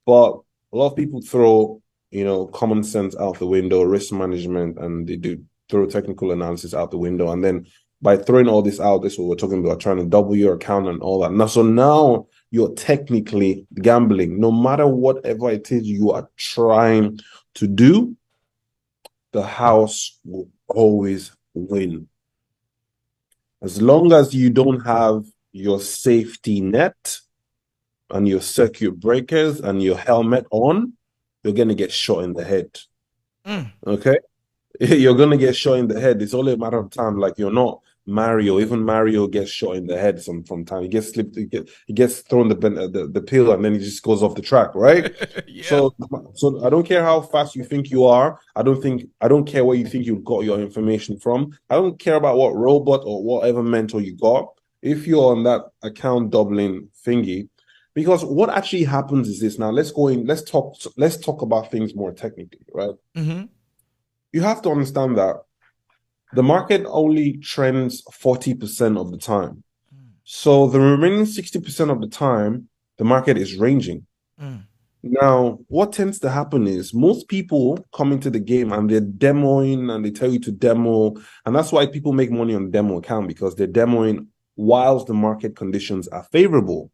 But a lot of people throw, common sense out the window, risk management, and they do throw technical analysis out the window. And then by throwing all this out, this is what we're talking about, trying to double your account and all that. Now you're technically gambling. No matter whatever it is you are trying to do, the house will always win. As long as you don't have your safety net and your circuit breakers and your helmet on, you're going to get shot in the head. Okay? You're going to get shot in the head. It's only a matter of time. Like, you're not Mario. Even Mario gets shot in the head from time. He gets slipped. He gets thrown the pill, and then he just goes off the track, right? Yeah. So I don't care how fast you think you are. I don't care where you think you got your information from. I don't care about what robot or whatever mentor you got. If you're on that account doubling thingy, because what actually happens is this. Now let's talk about things more technically, right? Mm-hmm. You have to understand that the market only trends 40% of the time. So the remaining 60% of the time, the market is ranging. Now, what tends to happen is most people come into the game and they're demoing and they tell you to demo. And that's why people make money on the demo account, because they're demoing whilst the market conditions are favorable.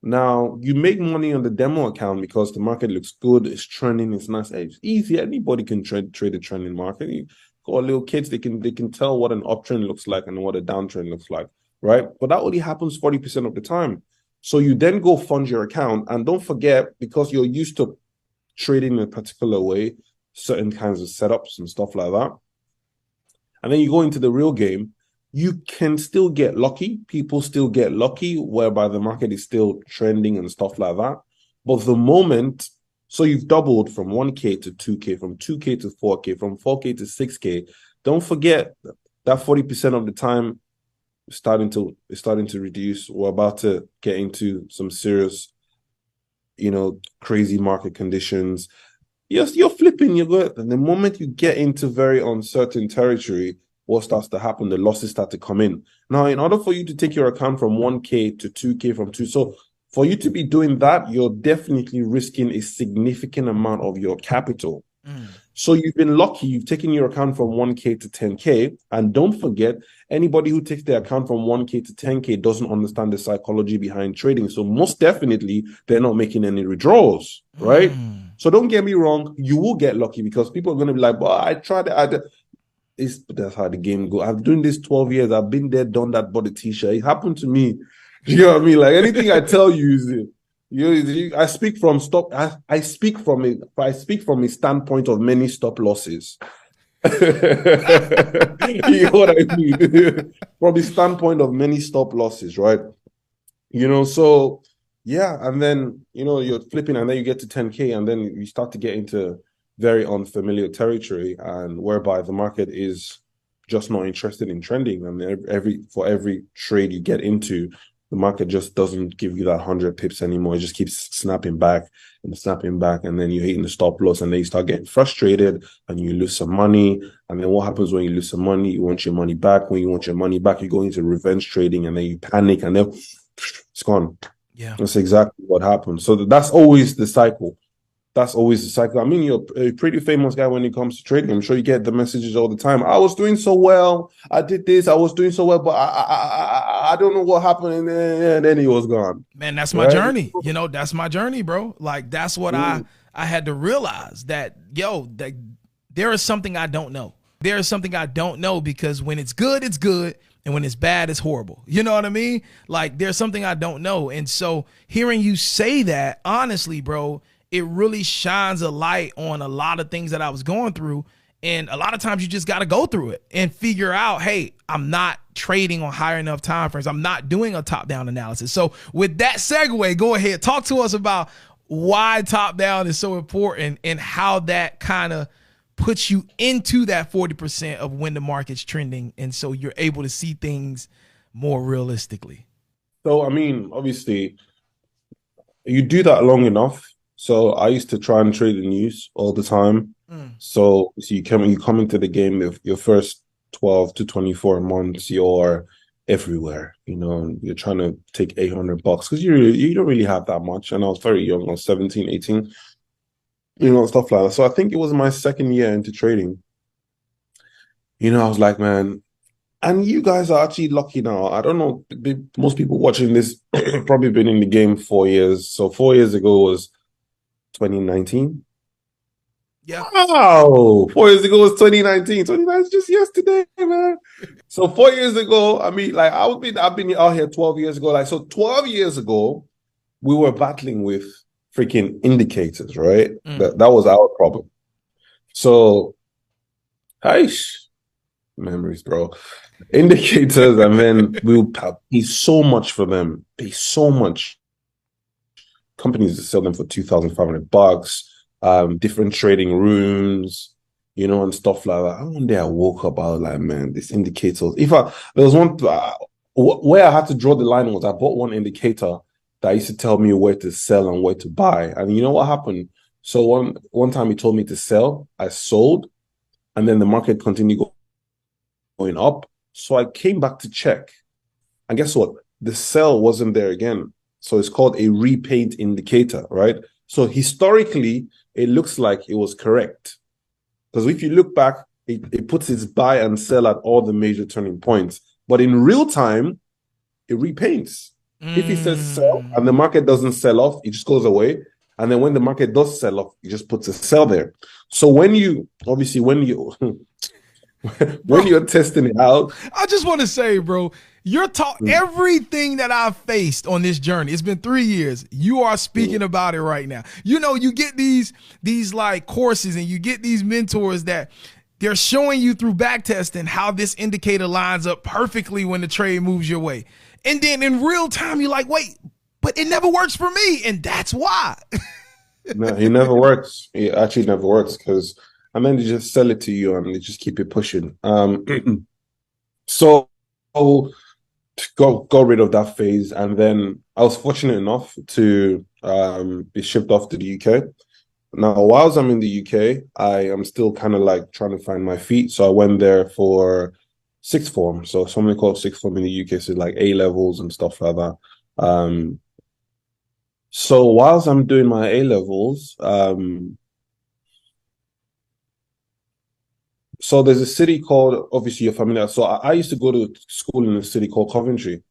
Now, you make money on the demo account because the market looks good, it's trending, it's nice, it's easy. Anybody can trade a trending market. You got little kids, they can tell what an uptrend looks like and what a downtrend looks like, right? But that only happens 40% of the time. So you then go fund your account, and don't forget, because you're used to trading in a particular way, certain kinds of setups and stuff like that. And then you go into the real game, you can still get lucky. People still get lucky, whereby the market is still trending and stuff like that. But the moment, so you've doubled from 1K to 2K, from 2K to 4K, from 4K to 6K. Don't forget that 40% of the time is starting to reduce. We're about to get into some serious, crazy market conditions. You're flipping, you're good. And the moment you get into very uncertain territory, what starts to happen? The losses start to come in. Now, in order for you to take your account from 1K to 2K, from 2, so for you to be doing that, you're definitely risking a significant amount of your capital. So you've been lucky. You've taken your account from 1K to 10K. And don't forget, anybody who takes their account from 1K to 10K doesn't understand the psychology behind trading. So most definitely, they're not making any withdrawals, right? So don't get me wrong. You will get lucky, because people are going to be like, well, I tried it. That's how the game goes. I've been doing this 12 years. I've been there, done that, bought a t-shirt. It happened to me. You know what I mean? Like, anything I tell you is I speak from I speak from a standpoint of many stop losses. You know what I mean? From the standpoint of many stop losses, right? So yeah, and then you're flipping, and then you get to 10K, and then you start to get into very unfamiliar territory, and whereby the market is just not interested in trending. And for every trade you get into, the market just doesn't give you that 100 pips anymore. It just keeps snapping back, and then you're hitting the stop loss, and then you start getting frustrated, and you lose some money. And then what happens when you lose some money? You want your money back. When you want your money back, you go into revenge trading, and then you panic, and then it's gone. Yeah. That's exactly what happens. So that's always the cycle. I mean, you're a pretty famous guy when it comes to trading. I'm sure you get the messages all the time. I was doing so well. I did this. I was doing so well, but I don't know what happened. And then he was gone. Man, that's my Right? journey. That's my journey, bro. Like, that's what I had to realize, that, that there is something I don't know. There is something I don't know, because when it's good, it's good. And when it's bad, it's horrible. You know what I mean? Like, there's something I don't know. And so hearing you say that, honestly, bro, it really shines a light on a lot of things that I was going through. And a lot of times you just got to go through it and figure out, hey, I'm not trading on higher enough time frames. I'm not doing a top-down analysis. So with that segue, go ahead, talk to us about why top-down is so important and how that kind of puts you into that 40% of when the market's trending. And so you're able to see things more realistically. So, I mean, obviously, you do that long enough. So I used to try and trade the news all the time. So you come into the game with your first 12 to 24 months, you're everywhere. You're trying to take $800 because you don't really have that much. And I was very young, I was 17, 18, stuff like that. So I think it was my second year into trading. I was like, man, and you guys are actually lucky now. I don't know, most people watching this probably been in the game 4 years. So 4 years ago was 2019. Yeah. Wow. 4 years ago was 2019. 2019 is just yesterday, man. So 4 years ago, I mean, like I've been out here 12 years ago. Like, so 12 years ago, we were battling with freaking indicators, right? That was our problem. So, memories, bro. Indicators, and then we'll pay so much for them. Pay so much. Companies that sell them for $2,500, different trading rooms, and stuff like that. One day I woke up, I was like, man, this indicators. There was one where I had to draw the line was I bought one indicator that used to tell me where to sell and where to buy. And you know what happened? So one time he told me to sell, I sold, and then the market continued going up. So I came back to check, and guess what? The sell wasn't there again. So it's called a repaint indicator, right? So historically, it looks like it was correct. Because if you look back, it puts its buy and sell at all the major turning points. But in real time, it repaints. If it says sell and the market doesn't sell off, it just goes away. And then when the market does sell off, it just puts a sell there. So when you're testing it out. I just want to say, bro, you're everything that I've faced on this journey. It's been 3 years. You are speaking about it right now. You get these like courses and you get these mentors that they're showing you through back testing how this indicator lines up perfectly when the trade moves your way. And then in real time, you're like, wait, but it never works for me. And that's why. No, it never works. It actually never works and then they just sell it to you and they just keep it pushing. So got rid of that phase, and then I was fortunate enough to be shipped off to the UK. Now, whilst I'm in the UK, I am still kind of like trying to find my feet. So I went there for sixth form. So something called sixth form in the UK, so like A levels and stuff like that. So whilst I'm doing my A levels, so there's a city called, obviously you're familiar. So I used to go to school in a city called Coventry.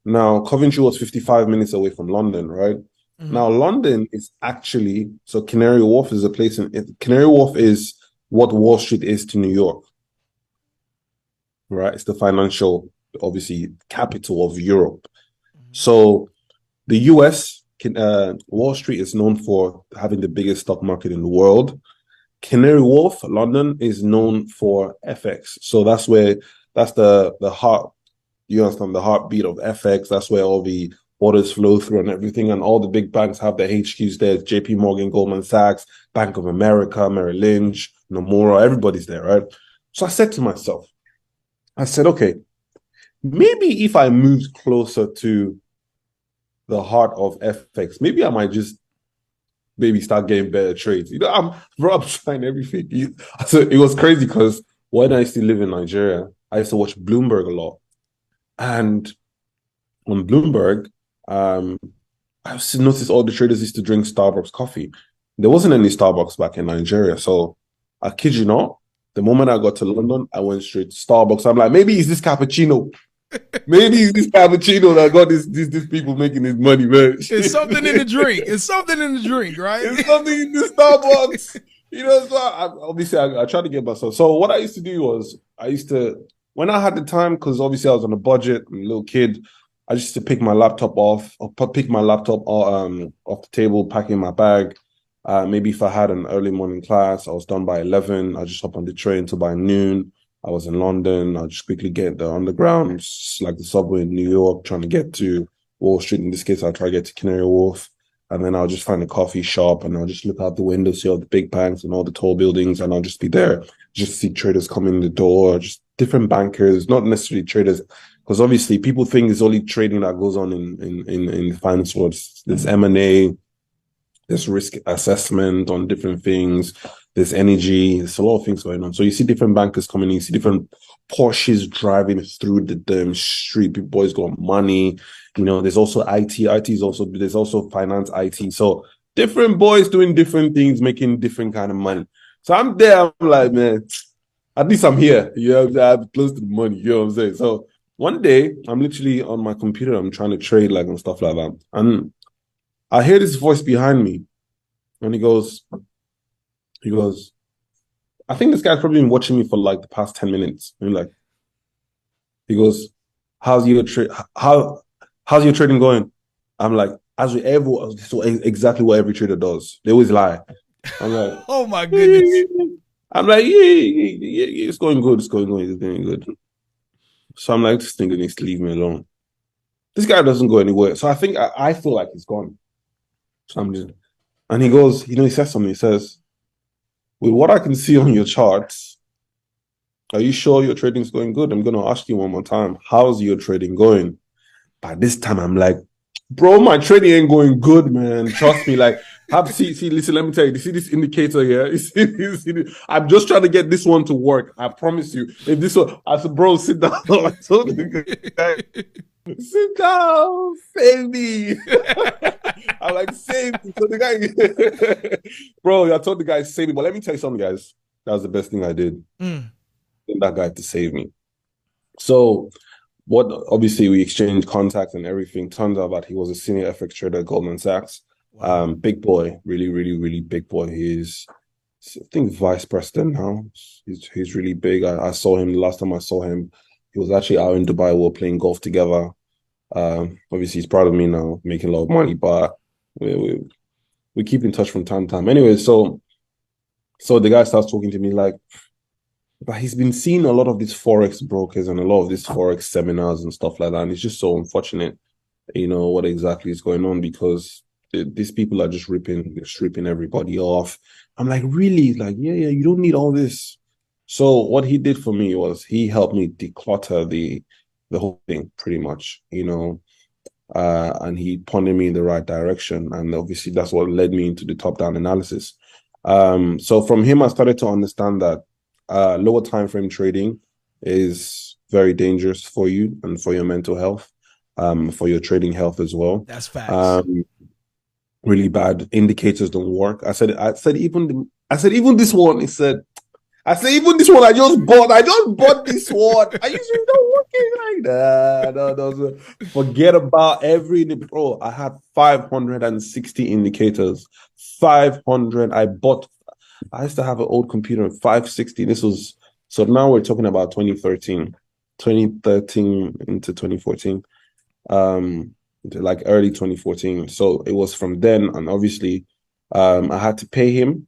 Now, Coventry was 55 minutes away from London, right? Now, London is actually, so Canary Wharf is a place Canary Wharf is what Wall Street is to New York, right? It's the financial, obviously, capital of Europe. So the US, Wall Street is known for having the biggest stock market in the world. Canary Wharf, London, is known for FX. So that's the heart, you understand, the heartbeat of FX. That's where all the orders flow through and everything. And all the big banks have their HQs there. JP Morgan, Goldman Sachs, Bank of America, Merrill Lynch, Nomura, everybody's there, right? So I said to myself, okay, maybe if I moved closer to the heart of FX, maybe I might just start getting better trades. I'm trying everything. So it was crazy because when I used to live in Nigeria, I used to watch Bloomberg a lot. And on Bloomberg, I used to notice all the traders used to drink Starbucks coffee. There wasn't any Starbucks back in Nigeria. So I kid you not, the moment I got to London, I went straight to Starbucks. I'm like, maybe it's this cappuccino. Maybe it's this cappuccino that got these people making this money, man. It's something in the drink. It's something in the drink, right? It's something in the Starbucks. So I tried to get myself. So what I used to do was when I had the time, because obviously I was on a budget, I'm a little kid, I used to pick my laptop off the table, pack in my bag. Maybe if I had an early morning class, I was done by 11. I just hop on the train till by noon. I was in London. I'll just quickly get the underground, like the subway in New York, trying to get to Wall Street. In this case, I'll try to get to Canary Wharf. And then I'll just find a coffee shop and I'll just look out the window, see all the big banks and all the tall buildings. And I'll just be there, just see traders come in the door, just different bankers, not necessarily traders. Because obviously people think it's only trading that goes on in finance world. There's M&A, there's risk assessment on different things. there's energy, there's a lot of things going on. So you see different bankers coming in, you see different Porsches driving through the street. People boys got money. You know, there's also IT. There's also finance IT. So different boys doing different things, making different kind of money. So I'm there, I'm like, man, at least I'm here. You know, I'm close to the money, you know what I'm saying? So one day I'm literally on my computer, I'm trying to trade like and stuff like that. And I hear this voice behind me, and he goes, I think this guy's probably been watching me for like the past 10 minutes. And like, he goes, how's your trading going? I'm like, exactly what every trader does. They always lie. I'm like, oh my goodness. I'm like, yeah, it's going good. It's going good. So I'm like, this nigga needs to leave me alone. This guy doesn't go anywhere. So I think I feel like he's gone. So I'm just, and he goes, he says something. He says, with what I can see on your charts, are you sure your trading's going good? I'm going to ask you one more time. How's your trading going? By this time, I'm like, bro, my trading ain't going good, man. Trust me. Like, listen, let me tell you. You see this indicator here? I'm just trying to get this one to work. I promise you. If this one, I said, bro, sit down. I told the guy, sit down, save me. I'm like, save me. So the guy, bro, I told the guy, save me. But let me tell you something, guys. That was the best thing I did. That guy to save me. So, obviously we exchanged contacts and everything. Turns out that he was a senior FX trader at Goldman Sachs. Wow. Big boy, really, really, really big boy. He's, I think, vice president now. He's really big. I saw him the last time I saw him. He was actually out in Dubai. We were playing golf together. Obviously, he's proud of me now, making a lot of money, but we keep in touch from time to time. Anyway, so the guy starts talking to me like, but he's been seeing a lot of these Forex brokers and a lot of these Forex seminars and stuff like that. And it's just so unfortunate, what exactly is going on, because these people are just stripping everybody off. I'm like, really? Like, yeah, you don't need all this. So what he did for me was he helped me declutter the whole thing pretty much, and he pointed me in the right direction. And obviously that's what led me into the top-down analysis. So from him, I started to understand that lower time frame trading is very dangerous for you and for your mental health, for your trading health as well. That's facts. Really bad. Indicators don't work. I said even this one. I said even this one I just bought this one. I usually don't working like that. No. Forget about every bro. I had 560 indicators. 500. I used to have an old computer, 560. So now we're talking about 2013 into 2014, like early 2014. So it was from then, and obviously, I had to pay him